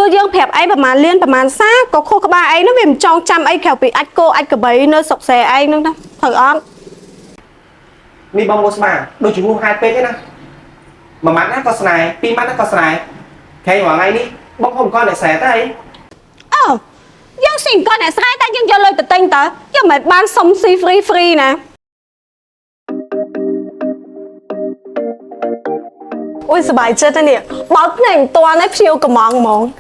tôi dương phẹp ấy mà liên mà xa có khô các ba ấy nó vì trong trăm ấy kẹo bị ách cô ách cả bấy nơi sọc xè ấy nữa đó thử on mi bông bông mà đôi chúng hai pê thế nào mà mắt nó có sài pi mắt nó có sài thay vào ngay đi bông không con để xẻ tới dương xin con này sai ta dương cho lời tự tin ta nhưng mà ban sống si free nè ôi sờ bài chết nè bớt này toàn ấy phiêu cầm mòn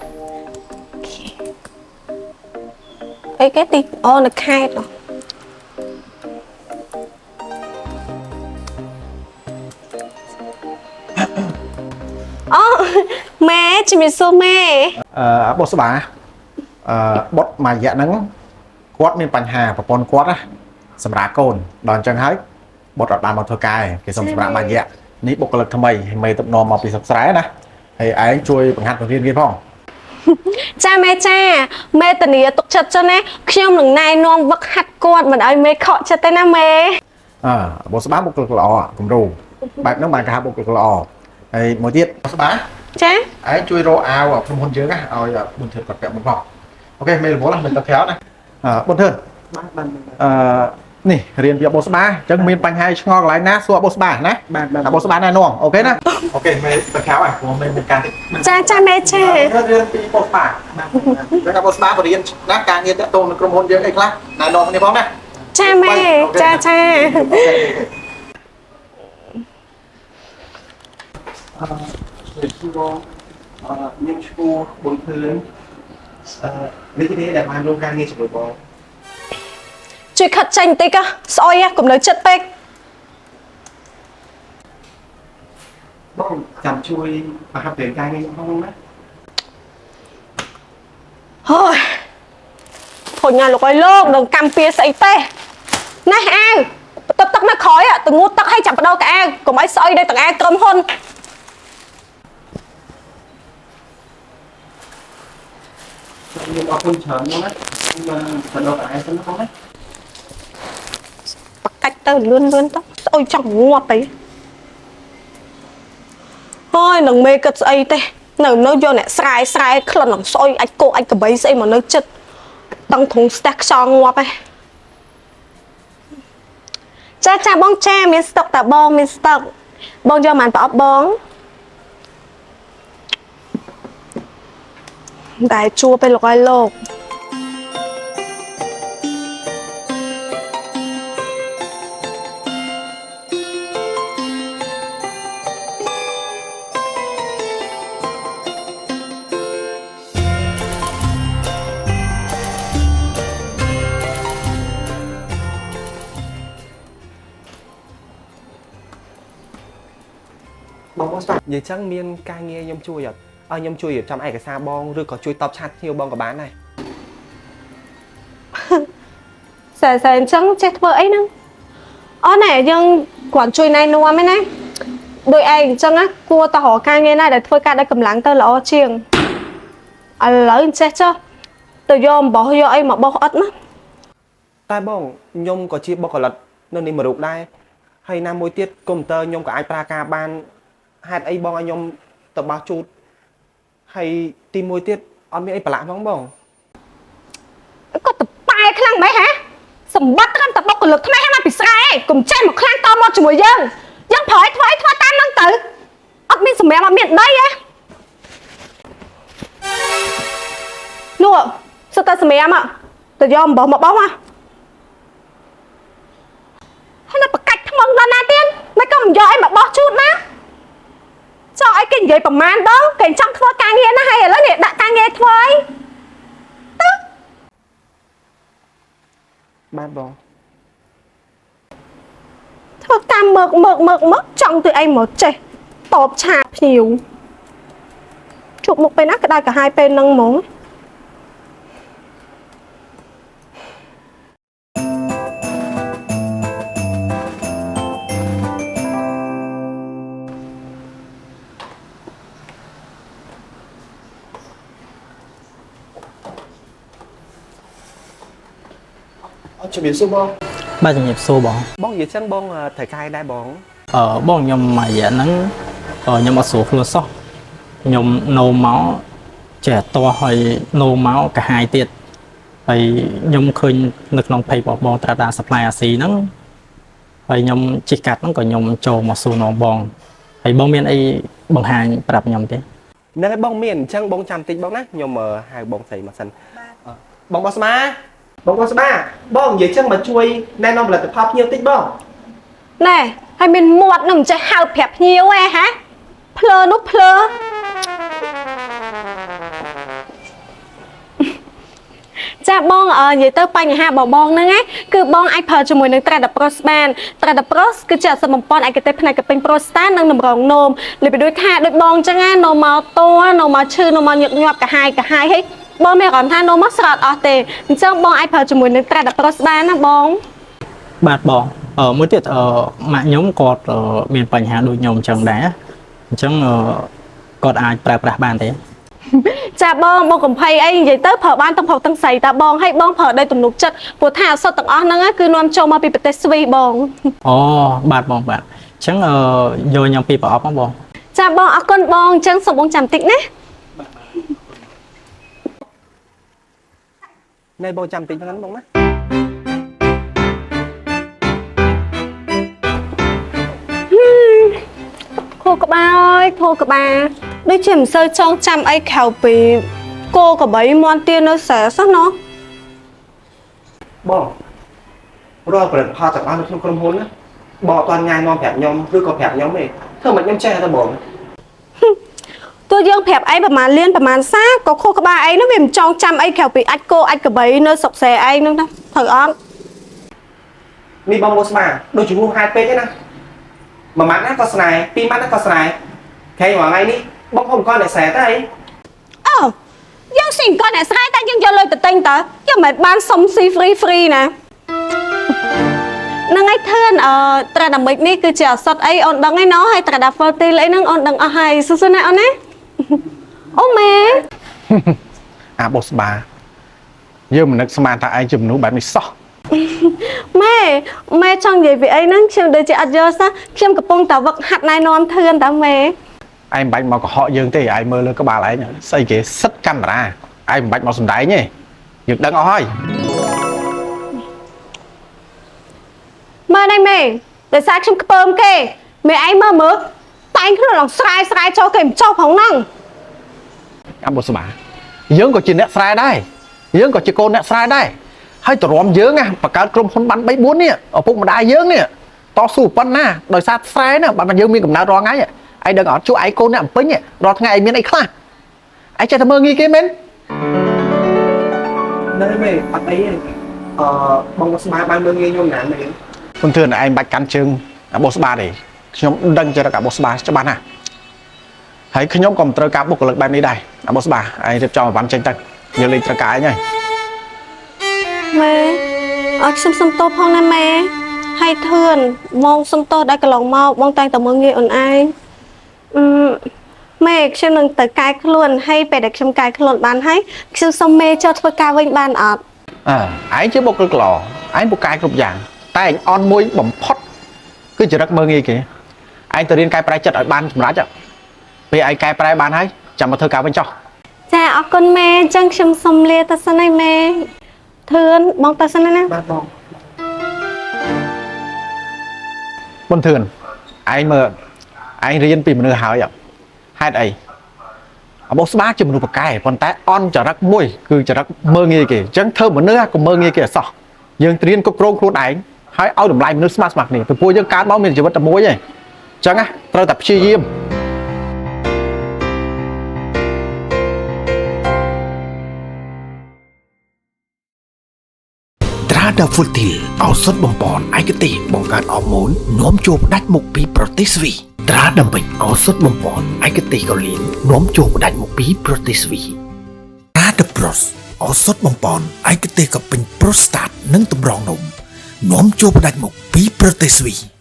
cái đi nó khai rồi mẹ chị mình xô mẹ bố số bà bốt mà dạ nắng quát mình bánh hà và con quát á sầm rá cồn đòn chân hết bốt ở bàn một thôi cài cái sầm rá bà dạ ní bộ lực thầm mày tập nò mọc bị sập sái nè thì ấy chui bằng hạt bằng viên phong cha mẹ tình yêu tục chật cho nè khi ông đừng này non vắt hạt quạt mà ai mẹ khọ cho tên nam mẹ bố số bá bộ lực lọ cùng đủ bạn nó bàn cả bộ lực lọ thì mỗi tiết bố số bá cha ấy chui rô ao ở trong hôn dưới á ao giờ buồn thiệt bật kẹo một vòng ok mình là bố là mình tập theo này buồn hơn nè riêng việc bố số ba chân mình bánh hai ngon lại ná xua bố số ba nè bố số ba này nuông ok nè ok mình tập theo à của mình can cha mẹ cha riêng bố số ba các bố số ba của riêng ná càng nghiên tết tôn trong hôn dưới ấy khác này nuông này bóng nè cha mẹ cha những chú bốn thứ với cái đấy đẹp mà luôn càng nghe chỉ bòជួយខិតចេញបន្តិចស្អុយកុំនៅចិត្តពេក bông chăm chui và học tiếng càng nghe không đấy ហើយធុញណាលោកឲ្យលោកនឹងកម្មពៀស្អីទេណាអាវទឹកនៅក្រោយទៅងូតទឹកឲ្យចាប់បដោកអាវកុំឲ្យស្អុយដោយទាំងអាវក្រុមហ៊ុន nhưng mà không chờ nó đấy nhưng mà phần đầu cái nó không đấy កាច់ទៅលឿនទៅស្អុយចង់ងាប់ទៅហើយនឹងមេគិតស្អីទេនៅយកអ្នកស្រែក្លិននឹងស្អុយអាចគោអាចកបីស្អីមកនៅចិត្តតឹងធុងស្ទះខ្យល់ងាប់ឯងចាបងចាមានស្តុកតាបងមានស្តុកបងយកមិនប្រអប់បងតែជួទៅលោកឲ្យលោក bông bông vậy chắc miên ca nghe nhom chui à nhom chui ở trong ai cái xa bong rồi có chui top chat nhiều bong có bán này សែអញ្ចឹងចេះធ្វើអីហ្នឹងអូណែយើងគាត់ជួយណែនាំឯណាដោយឯងអញ្ចឹងណាគួរតរកការងារណាដែលធ្វើការដោយកម្លាំងទៅល្អជាងឥឡូវចេះចុះទៅយកអំបោះយកអីមកបោះអត់ណា តែបងខ្ញុំក៏ជាបុគ្គលិកនៅនេះមួយរូបដែរហើយណាមួយទៀតកុំព្យូទ័រខ្ញុំក៏អាចប្រើការបានហេតុអីបងឲ្យខ្ញុំទៅបោះជូតហើយទីមួយទៀតអត់មានអីប្រឡាក់ផងបង គាត់ទៅប៉ែខ្លាំងម៉េចហ៎សម្បត្តិត្រឹមតែបុគ្គលិកថ្មីហ្នឹងមកពីស្រែឯងកុំចេះមកខ្លាំងតមកជាមួយយើងប្រើឲ្យធ្វើតាមហ្នឹងទៅអត់មានសម្រាប់អត់មានដីហ៎នោះសិតតែសម្រាប់ទៅយកអំបោះមកបោះមកហើយនៅបកាច់ថ្មងដល់ណាទៀតមិនក៏មិនយកអីមកបោះជូតណាចោលឲ្យគេនិយាយប្រមាណដងគេចង់ធ្វើការងារណាហើយឥឡូវនេះដាក់ការងារធ្វើអីទៅ បានបង ធ្វើតាមមើកចង់ទៅអីមកចេះតបឆាភ្ញៀវជួបមុខពេលណាក្តៅក្រហាយពេលហ្នឹងហ្មង chuẩn bị xuống bông ba chục nhịp xô bọn bông gì chăng bông thời cai đai bông bọn nhom mà dạ nắng nhom ở số luôn sót nhom nâu máu ចេះតោះឲ្យនោមមកកាហាយទៀតហើយខ្ញុំឃើញនៅក្នុងភ័យបងត្រាតា supply អាស៊ីហ្នឹងហើយខ្ញុំជិះកាត់ហ្នឹងក៏ខ្ញុំចូលមកសួរនងបងហើយបងមានអីបង្ហាញប្រាប់ខ្ញុំទេ ហ្នឹងហើយបងមានអញ្ចឹងបងចាំតិចបងណាខ្ញុំហៅបងស្រីមកសិនបងស្មាបងស្មាបងនិយាយចឹងមកជួយណែនាំផលិតផលភ្ញៀវតិចបង ណែហើយមានមាត់នឹងមិនចេះហៅប្រាប់ភ្ញៀវឯហ៎ភ្លើនោះភ្លើ ចាបងនិយាយទៅបញ្ហាបងហ្នឹងណាគឺបងអាចប្រើជាមួយនឹង Tradapros បាន Tradapros គឺជាអសបំពន់ឯកទេសផ្នែកកពេញ prostat និងតម្រងនោមលើពីដូចថាដូចបងអញ្ចឹងណានោមមកតួនោមមកឈឺនោមមកញឹកញាប់កាហាយហើយបងមានអារម្មណ៍ថានោមមកស្រោតអស់ទេអញ្ចឹងបងអាចប្រើជាមួយនឹង Tradapros បានណាបង បាទបងមួយទៀតម៉ាក់ខ្ញុំគាត់មានបញ្ហាដូចខ្ញុំអញ្ចឹងដែរអញ្ចឹងគាត់អាចប្រើប្រាស់បានទេ ចាបងកំភៃអីនិយាយទៅប្រើបានទាំងប្រុសទាំងស្រីតាបងឲ្យបងប្រើដោយទំនុកចិត្តព្រោះថាអសតទាំងអស់ហ្នឹងគឺនាំចូលមកពីប្រទេសស្វីបង អូបាទបងបាទអញ្ចឹងយកខ្ញុំពីប្រអប់មកបង ចាបងអរគុណបងអញ្ចឹងសូមបងចាំតិចណា ណែបងចាំតិចហ្នឹងបងណា ខួរក្បាលអើយខួរក្បាលដូចជាមិនសូវចងចាំអីក្រៅពីគោក្របីមាន់ទានៅស្រែសោះណោះ បងរាល់ផលិតផលទាំងអស់នៅក្នុងក្រុមហ៊ុនណាបងអត់ទាន់ញ៉ាំនាំប្រាប់ខ្ញុំឬក៏ប្រាប់ខ្ញុំទេធ្វើមិនខ្ញុំចេះតែបង ទោះយើងប្រាប់អីប្រហែលលានប្រហែលសាក៏ខួរក្បាលអីនោះវាមិនចងចាំអីក្រៅពីអាចគោអាចក្របីនៅស្រុកស្រែឯងនោះណាត្រូវអត់ នេះបងស្មាដូចជាហួសហេតុពេកទេណាមួយម៉ាត់ណាក៏ស្នេហ៍ពីរម៉ាត់ណាក៏ស្នេហ៍ខែមួយថ្ងៃនេះបងខ្ញុំក៏អ្នកស្រែទៅអី អូយើងស៊ីគាត់អ្នកស្រែតែយើងយកលុយទៅទិញតើយើងមិនបានសុំស៊ី free ណានឹងឯធឿនត្រាដាមិចនេះគឺជាអសតអីអូនដឹងឯណោះហើយត្រាដាហ្វលទីលអីហ្នឹងអូនដឹងអស់ហើយស៊ូណាអូនណាអូម៉ែ អាបោះស្បាយើងមិននឹកស្មានថាឯងជាមនុស្សបែបនេះសោះ ម៉ែចង់និយាយពីអីហ្នឹងខ្ញុំដូចជាអត់យល់សោះខ្ញុំកំពុងតែវឹកហាត់ណែនាំធឿនតើម៉ែ ឯងមិនបាច់មកកុហកយើងទេឯងមើលលើក្បាលឯងស្អីគេសិតកាមេរ៉ាឯងមិនបាច់មកសំដែងទេយើងដឹងអស់ហើយ មើលនេះម៉ែដោយសារខ្ញុំខ្ពើមគេម៉ែឯងមើលតែងខ្លួនឡងស្រែចូលគេមិនចោលផងហ្នឹង អាបោះស្បាយើងក៏ជាអ្នកស្រែដែរយើងក៏ជាកូនអ្នកស្រែដែរហើយតរំយើងណាបង្កើតក្រុមហ៊ុនបាន3 4នេះឪពុកម្ដាយយើងនេះតស៊ូប៉ុណ្ណាដោយសារស្រែណាបានយើងមានកំណើតរាល់ថ្ងៃឯងដឹងអត់ជួឯងកូនអ្នកអំពេញរាល់ថ្ងៃឯងមានអីខ្លះឯងចេះតែមើលងាយគេមែន នៅមេអត់អីទេបងស្មាបានមើលងាយខ្ញុំណាមែន គុំធឿនឯងបាច់កាន់ជើងអាបោះស្បាទេខ្ញុំដឹងចរិតអាបោះស្បាច្បាស់ណាស់ហើយខ្ញុំក៏មិនត្រូវការបុគ្គលិកបែបនេះដែរអាបោះស្បាឯងរៀបចំឲ្យបានចេញទៅយើងលេងត្រូវការឯងហើយ ម៉ែអត់ខ្ញុំសុំទោសផងណាម៉ែហើយធឿនមកសុំទោសដែលកន្លងមកបងតែងតែមើលងាយអូនឯងម៉ែខ្ញុំនឹងទៅកែខ្លួនហើយពេលដែលខ្ញុំកែខ្លួនបានហើយខ្ញុំសុំម៉ែចូលធ្វើការវិញបានអត់ ឯងជាបុគ្គលិកល្អឯងពូកែគ្រប់យ៉ាងតែឯងអន់មួយបំផុតគឺចរិតមើលងាយគេឯងទៅរៀនកែប្រែចិត្តឲ្យបានសម្រេចពេលឯងកែប្រែបានហើយចាំមកធ្វើការវិញចុះ ចាអរគុណម៉ែអញ្ចឹងខ្ញុំសុំលាទៅសិនហើយម៉ែធឿនបងទៅសិនណា បាទបង មុនធឿនឯងមើលឯងរៀនពីមនុស្សហើយហេតុអីអាបោះស្បាជាមនុស្សប្រកែប៉ុន្តែអន់ចរិតមួយគឺចរិតមើលងាយគេអញ្ចឹងធ្វើមនុស្សក៏មើលងាយគេអសោះយើងត្រៀនគ្រប់គ្រងខ្លួនឯងហើយឲ្យតម្លៃមនុស្សស្មើគ្នាពីព្រោះយើងកើតមកមានជីវិតតែមួយឯងអញ្ចឹងត្រូវតែព្យាយាម Tradafultil ឱសថបំពន់ឯកទេសបង្កើនអរម៉ូននាំចូលផ្ដាច់មុខពីប្រទេសស្វីត្រាដាមិចឱសថបំពន់ឯកទេសកូលីននាំចូលផ្ដាច់មុខពីប្រទេសស្វី Tradapros ឱសថបំពន់ឯកទេសកពេញប្រូស្តាតនិងតម្រងនោមនាំចូលផ្ដាច់មុខពីប្រទេសស្វី